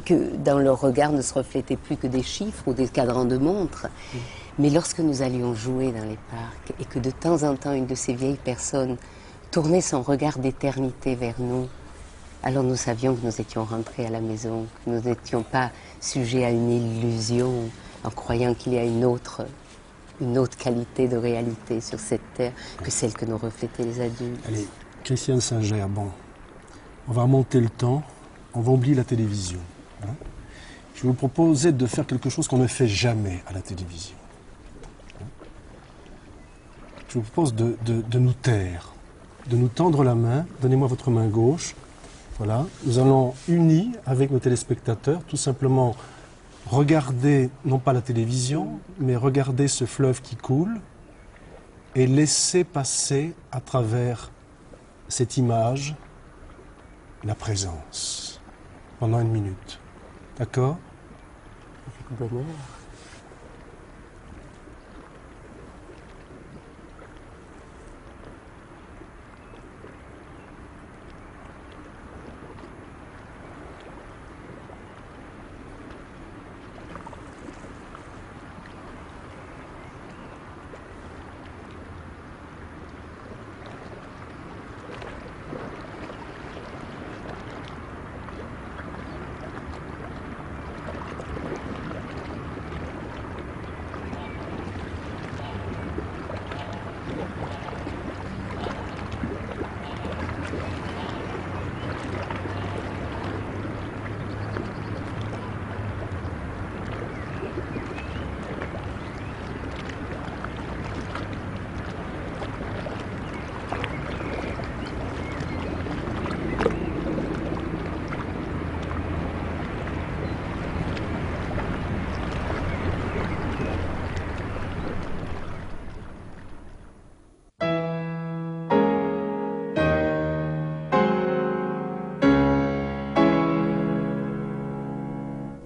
que dans leur regard ne se reflétaient plus que des chiffres ou des cadrans de montres. Mais lorsque nous allions jouer dans les parcs et que de temps en temps une de ces vieilles personnes tournait son regard d'éternité vers nous, alors nous savions que nous étions rentrés à la maison, que nous n'étions pas sujets à une illusion en croyant qu'il y a une autre qualité de réalité sur cette terre que celle que nous reflétaient les adultes. Allez, Christiane Singer, bon, on va remonter le temps, on va oublier la télévision. Hein. Je vais vous proposer de faire quelque chose qu'on ne fait jamais à la télévision. Je vous propose de nous taire, de nous tendre la main. Donnez-moi votre main gauche. Voilà. Nous allons, unis avec nos téléspectateurs, tout simplement regarder, non pas la télévision, mais regarder ce fleuve qui coule et laisser passer à travers cette image la présence pendant 1 minute. D'accord? Avec bonheur.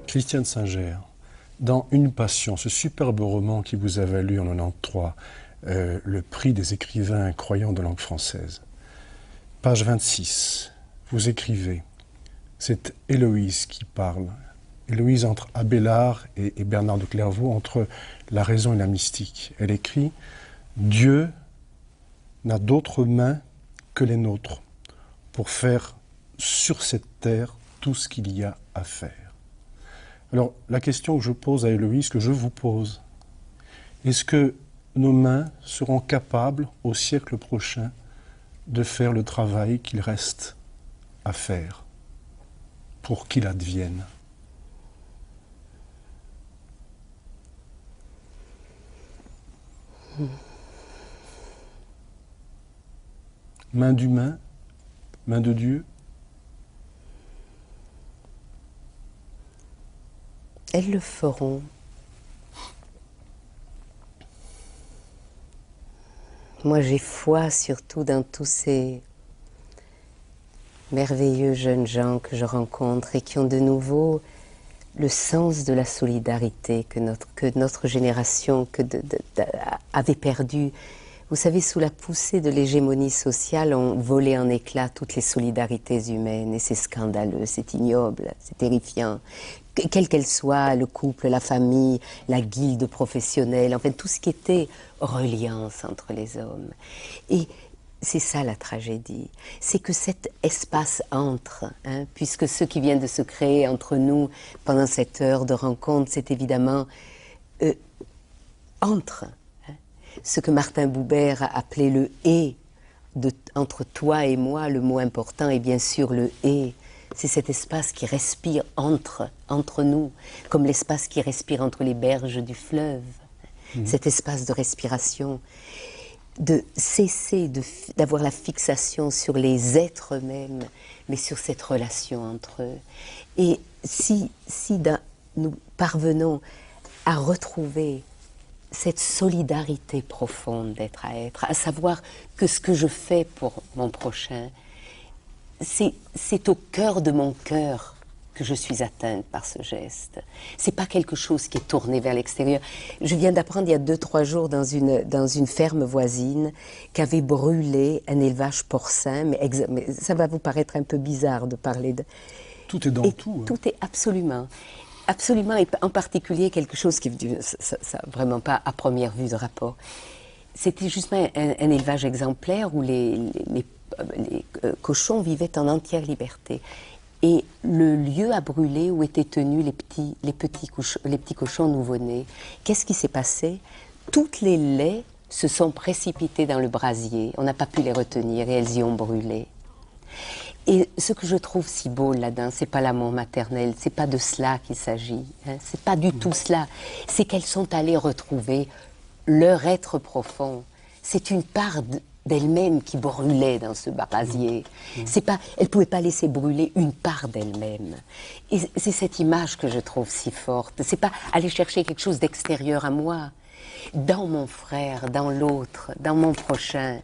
Christiane Singer, dans Une passion, ce superbe roman qui vous a valu en 93 le prix des écrivains croyants de langue française, page 26, vous écrivez, c'est Héloïse qui parle, Héloïse entre Abélard et Bernard de Clairvaux, entre la raison et la mystique. Elle écrit « Dieu n'a d'autres mains que les nôtres pour faire sur cette terre tout ce qu'il y a à faire. » Alors, la question que je pose à Héloïse, que je vous pose, est-ce que nos mains seront capables, au siècle prochain, de faire le travail qu'il reste à faire pour qu'il advienne? Main d'humain, main de Dieu. Elles le feront. Moi, j'ai foi surtout dans tous ces merveilleux jeunes gens que je rencontre et qui ont de nouveau le sens de la solidarité que notre génération avait perdu. Vous savez, sous la poussée de l'hégémonie sociale, on volait en éclats toutes les solidarités humaines et c'est scandaleux, c'est ignoble, c'est terrifiant. Quelle qu'elle soit, le couple, la famille, la guilde professionnelle, enfin tout ce qui était reliance entre les hommes. Et c'est ça la tragédie, c'est que cet espace entre, puisque ce qui vient de se créer entre nous pendant cette heure de rencontre, c'est évidemment entre. Ce que Martin Buber a appelé le « et » entre toi et moi, le mot important est bien sûr le « et ». C'est cet espace qui respire entre nous, comme l'espace qui respire entre les berges du fleuve. Cet espace de respiration, de cesser d'avoir la fixation sur les êtres eux-mêmes, mais sur cette relation entre eux. Et si nous parvenons à retrouver cette solidarité profonde d'être à être, à savoir que ce que je fais pour mon prochain, c'est au cœur de mon cœur que je suis atteinte par ce geste. C'est pas quelque chose qui est tourné vers l'extérieur. Je viens d'apprendre il y a 2-3 jours dans une ferme voisine qu'avait brûlé un élevage porcin, mais ça va vous paraître un peu bizarre de parler de... Tout est dans tout. Tout est absolument, et en particulier quelque chose qui ça vraiment pas à première vue de rapport. C'était justement un élevage exemplaire où les cochons vivaient en entière liberté. Et le lieu a brûlé où étaient tenus les petits cochons nouveau-nés. Qu'est-ce qui s'est passé? Toutes les laits se sont précipités dans le brasier. On n'a pas pu les retenir et elles y ont brûlé. Et ce que je trouve si beau là-dedans, c'est pas l'amour maternel, c'est pas de cela qu'il s'agit. C'est pas du tout cela. C'est qu'elles sont allées retrouver leur être profond. C'est une part d'elle-même qui brûlait dans ce brasier. C'est pas, elle ne pouvait pas laisser brûler une part d'elle-même. Et c'est cette image que je trouve si forte. C'est pas aller chercher quelque chose d'extérieur à moi. Dans mon frère, dans l'autre, dans mon prochain.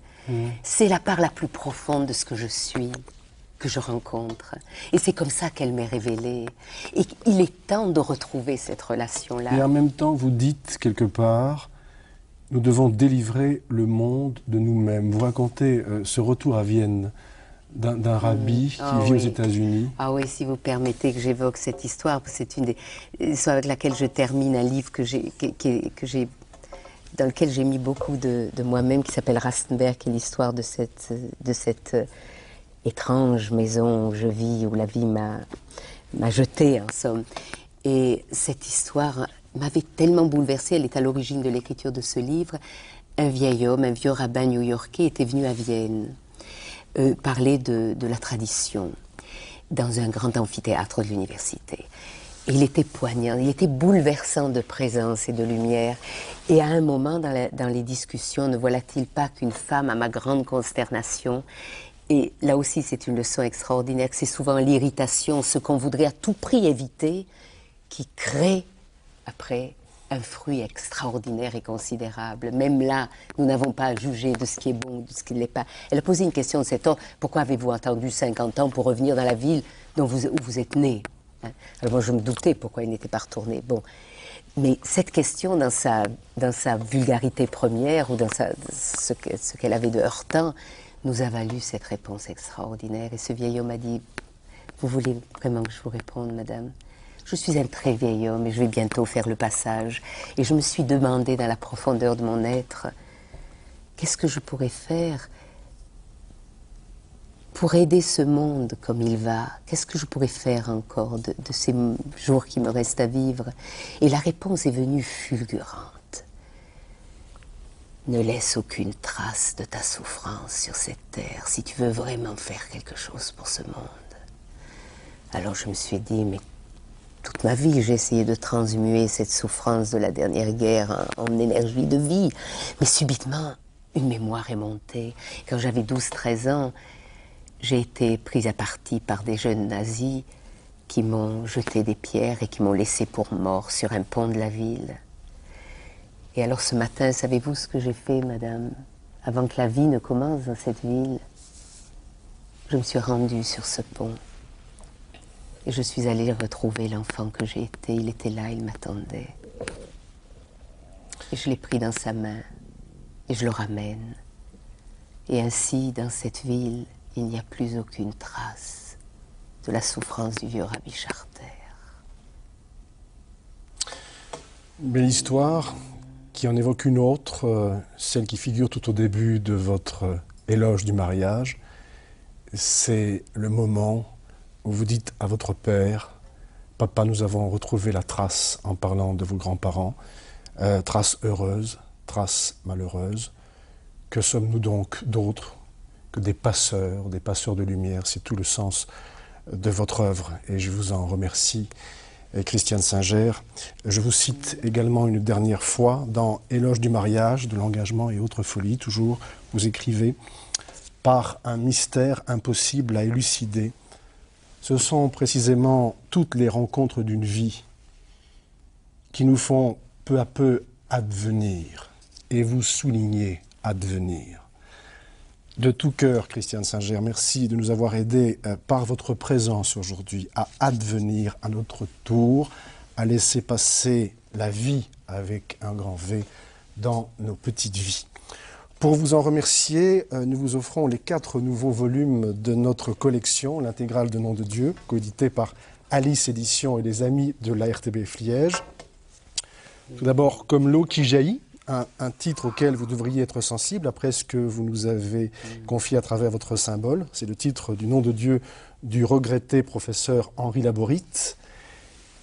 C'est la part la plus profonde de ce que je suis, que je rencontre. Et c'est comme ça qu'elle m'est révélée. Et il est temps de retrouver cette relation-là. Et en même temps, vous dites quelque part, nous devons délivrer le monde de nous-mêmes. Vous racontez ce retour à Vienne d'un rabbi qui vit aux États-Unis. Ah oui, si vous permettez que j'évoque cette histoire, c'est une des histoires avec laquelle je termine un livre dans lequel j'ai mis beaucoup de moi-même, qui s'appelle Rastenberg, qui est l'histoire de cette étrange maison où je vis, où la vie m'a jetée, en somme. Et cette histoire m'avait tellement bouleversée, elle est à l'origine de l'écriture de ce livre. Un vieil homme, un vieux rabbin new-yorkais était venu à Vienne parler de la tradition dans un grand amphithéâtre de l'université. Et il était poignant, il était bouleversant de présence et de lumière. Et à un moment dans les discussions, ne voilà-t-il pas qu'une femme, à ma grande consternation, et là aussi c'est une leçon extraordinaire, que c'est souvent l'irritation, ce qu'on voudrait à tout prix éviter, qui crée après un fruit extraordinaire et considérable. Même là, nous n'avons pas à juger de ce qui est bon ou de ce qui ne l'est pas. Elle a posé une question de cet ordre. Pourquoi avez-vous attendu 50 ans pour revenir dans la ville où vous êtes né? hein. Alors moi, je me doutais pourquoi il n'était pas retourné. Bon. Mais cette question, dans sa vulgarité première, ou dans ce qu'elle avait de heurtant, nous a valu cette réponse extraordinaire. Et ce vieil homme a dit, vous voulez vraiment que je vous réponde, madame? Je suis un très vieil homme et je vais bientôt faire le passage. Et je me suis demandé dans la profondeur de mon être, qu'est-ce que je pourrais faire pour aider ce monde comme il va? Qu'est-ce que je pourrais faire encore de ces jours qui me restent à vivre? Et la réponse est venue fulgurante. Ne laisse aucune trace de ta souffrance sur cette terre si tu veux vraiment faire quelque chose pour ce monde. Alors je me suis dit, mais toute ma vie, j'ai essayé de transmuer cette souffrance de la dernière guerre en énergie de vie. Mais subitement, une mémoire est montée. Quand j'avais 12-13 ans, j'ai été prise à partie par des jeunes nazis qui m'ont jeté des pierres et qui m'ont laissé pour mort sur un pont de la ville. Et alors ce matin, savez-vous ce que j'ai fait, madame? Avant que la vie ne commence dans cette ville, je me suis rendue sur ce pont. Et je suis allée retrouver l'enfant que j'ai été. Il était là, il m'attendait. Et je l'ai pris dans sa main et je le ramène. Et ainsi, dans cette ville, il n'y a plus aucune trace de la souffrance du vieux Rabbi Charter. Belle histoire qui en évoque une autre, celle qui figure tout au début de votre éloge du mariage. C'est le moment où vous dites à votre père, « Papa, nous avons retrouvé la trace en parlant de vos grands-parents, trace heureuse, trace malheureuse. Que sommes-nous donc d'autres que des passeurs de lumière? » C'est tout le sens de votre œuvre et je vous en remercie, Christiane Singer. Je vous cite également une dernière fois dans Éloge du mariage, de l'engagement et autres folies. Toujours, vous écrivez « Par un mystère impossible à élucider, ce sont précisément toutes les rencontres d'une vie qui nous font peu à peu advenir. » Et vous soulignez advenir. De tout cœur, Christiane Singer, merci de nous avoir aidés par votre présence aujourd'hui à advenir à notre tour, à laisser passer la vie avec un grand V dans nos petites vies. Pour vous en remercier, nous vous offrons les 4 nouveaux volumes de notre collection, l'intégrale de Nom de Dieu, coédité par Alice Éditions et les amis de la RTBF Liège. Tout d'abord, Comme l'eau qui jaillit, un titre auquel vous devriez être sensible après ce que vous nous avez confié à travers votre symbole. C'est le titre du Nom de Dieu du regretté professeur Henri Laborit.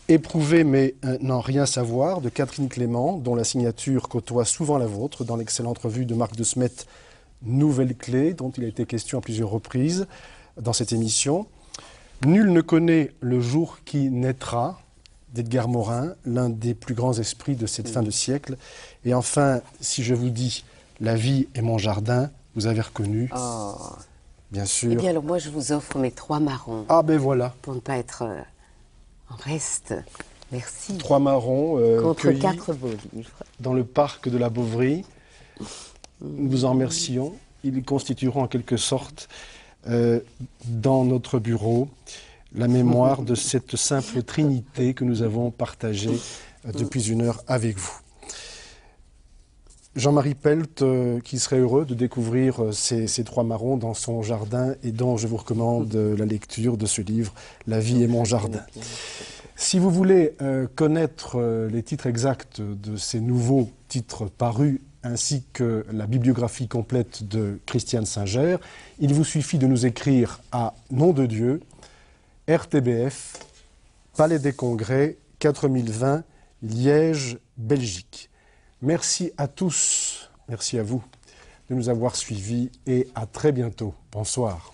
Éprouver mais n'en rien savoir de Catherine Clément, dont la signature côtoie souvent la vôtre dans l'excellente revue de Marc de Smet, Nouvelle Clé, dont il a été question à plusieurs reprises dans cette émission. Nul ne connaît le jour qui naîtra, d'Edgar Morin, l'un des plus grands esprits de cette fin de siècle. Et enfin, si je vous dis « La vie est mon jardin », vous avez reconnu, bien sûr. Eh bien alors moi je vous offre mes 3 marrons. Ah ben voilà. Pour ne pas être en reste. Merci. 3 marrons contre 4 beaux livres. Dans le parc de la Bovry. Nous vous en remercions. Ils constitueront en quelque sorte dans notre bureau la mémoire de cette simple trinité que nous avons partagée depuis 1 heure avec vous. Jean-Marie Pelt, qui serait heureux de découvrir ces 3 marrons dans son jardin et dont je vous recommande la lecture de ce livre, La vie est mon jardin. Si vous voulez connaître les titres exacts de ces nouveaux titres parus, ainsi que la bibliographie complète de Christiane Singer, il vous suffit de nous écrire à Nom de Dieu, RTBF, Palais des Congrès, 4020, Liège, Belgique. Merci à tous, merci à vous de nous avoir suivis et à très bientôt. Bonsoir.